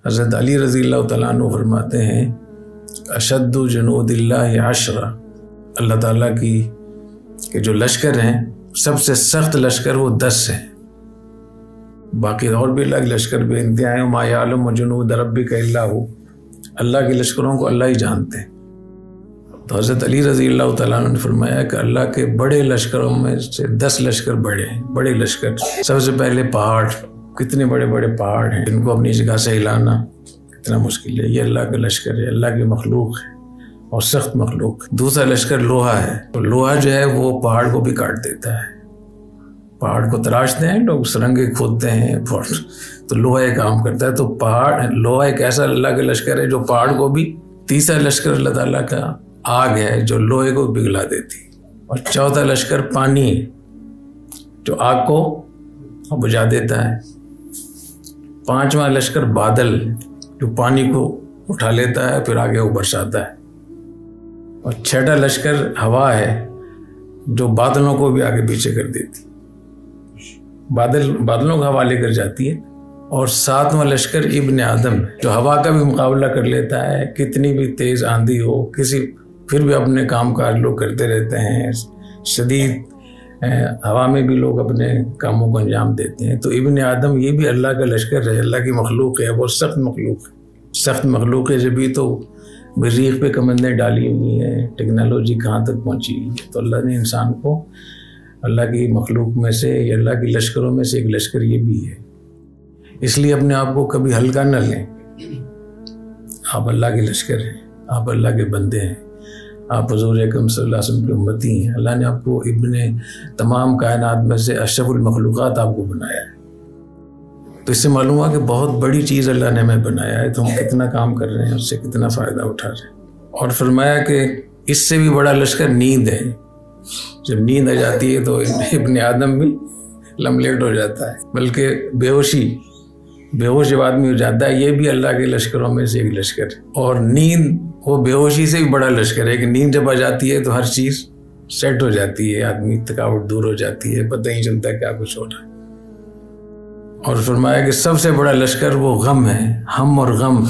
حضرت علی رضی اللہ تعالیٰ عنہ فرماتے ہیں اشد جنود اللہ عشرہ، اللہ تعالیٰ کی کہ جو لشکر ہیں سب سے سخت لشکر وہ 10 ہیں، باقی اور بھی الگ لشکر بے انتہا ہیں، ما یعلم جنود ربک الا ہو، اللہ کے لشکروں کو اللہ ہی جانتے ہیں۔ تو حضرت علی رضی اللہ تعالیٰ عنہ نے فرمایا کہ اللہ کے بڑے لشکروں میں سے 10 لشکر بڑے ہیں، بڑے لشکر۔ سب سے پہلے پہاڑ، کتنے بڑے بڑے پہاڑ ہیں جن کو اپنی جگہ سے ہلانا کتنا مشکل ہے، یہ اللہ کا لشکر ہے، اللہ کی مخلوق ہے اور سخت مخلوق۔ دوسرا لشکر لوہا ہے، تو لوہا جو ہے وہ پہاڑ کو بھی کاٹ دیتا ہے، پہاڑ کو تراشتے ہیں لوگ، سرنگیں کھودتے ہیں تو لوہا یہ کام کرتا ہے۔ تو پہاڑ، لوہا ایک ایسا اللہ کا لشکر ہے جو پہاڑ کو بھی۔ تیسرا لشکر اللہ تعالیٰ کا آگ ہے جو لوہے کو پگھلا دیتی، اور چوتھا لشکر پانی ہے جو آگ کو بجھا دیتا ہے۔ پانچواں لشکر بادل جو پانی کو اٹھا لیتا ہے پھر آگے وہ برساتا ہے، اور چھٹا لشکر ہوا ہے جو بادلوں کو بھی آگے پیچھے کر دیتی، بادلوں کا ہوا لے کر جاتی ہے۔ اور ساتواں لشکر ابن آدم جو ہوا کا بھی مقابلہ کر لیتا ہے، کتنی بھی تیز آندھی ہو، پھر بھی اپنے کام کاج لوگ کرتے رہتے ہیں، شدید ہوا میں بھی لوگ اپنے کاموں کو انجام دیتے ہیں۔ تو ابن آدم یہ بھی اللہ کا لشکر ہے، اللہ کی مخلوق ہے، وہ سخت مخلوق ہے، سخت مخلوق ہے، جبھی تو مریخ پہ کمندیں ڈالی ہوئی ہیں، ٹیکنالوجی کہاں تک پہنچی ہوئی ہے۔ تو اللہ نے انسان کو اللہ کی مخلوق میں سے یا اللہ کی لشکروں میں سے ایک لشکر یہ بھی ہے، اس لیے اپنے آپ کو کبھی ہلکا نہ لیں۔ آپ اللہ کے لشکر ہیں، آپ اللہ کے بندے ہیں، آپ حضور اکرم صلی اللہ علیہ وسلم کی امتی ہیں۔ اللہ نے آپ کو ابن تمام کائنات میں سے اشرف المخلوقات آپ کو بنایا ہے۔ تو اس سے معلوم ہوا کہ بہت بڑی چیز اللہ نے ہمیں بنایا ہے، تو ہم کتنا کام کر رہے ہیں، اس سے کتنا فائدہ اٹھا رہے ہیں۔ اور فرمایا کہ اس سے بھی بڑا لشکر نیند ہے، جب نیند آ جاتی ہے تو ابن آدم بھی لملیٹ ہو جاتا ہے، بلکہ بے ہوش جب آدمی ہو جاتا ہے، یہ بھی اللہ کے لشکروں میں سے ایک لشکر ہے۔ اور نیند وہ بے ہوشی سے بھی بڑا لشکر ہے کہ نیند جب آ جاتی ہے تو ہر چیز سیٹ ہو جاتی ہے، آدمی تھکاوٹ دور ہو جاتی ہے، پتہ ہی چلتا کیا کچھ ہو رہا ہے۔ اور فرمایا کہ سب سے بڑا لشکر وہ غم ہے، ہم اور غم،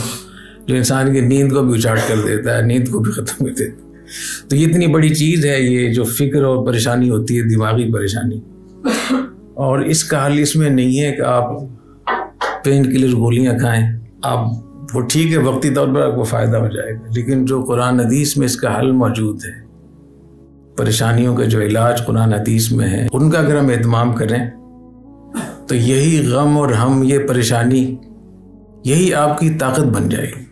جو انسان کی نیند کو بھی اچاٹ کر دیتا ہے، نیند کو بھی ختم کر دیتا ہے۔ تو یہ اتنی بڑی چیز ہے یہ جو فکر اور پریشانی ہوتی ہے، دماغی پریشانی، اور اس کا حل اس میں نہیں ہے کہ آپ پین کلر گولیاں کھائیں، آپ وہ ٹھیک ہے وقتی طور پر آپ کو فائدہ ہو جائے گا، لیکن جو قرآن حدیث میں اس کا حل موجود ہے، پریشانیوں کا جو علاج قرآن حدیث میں ہے، ان کا اگر ہم اہتمام کریں تو یہی غم اور ہم، یہ پریشانی، یہی آپ کی طاقت بن جائے گی۔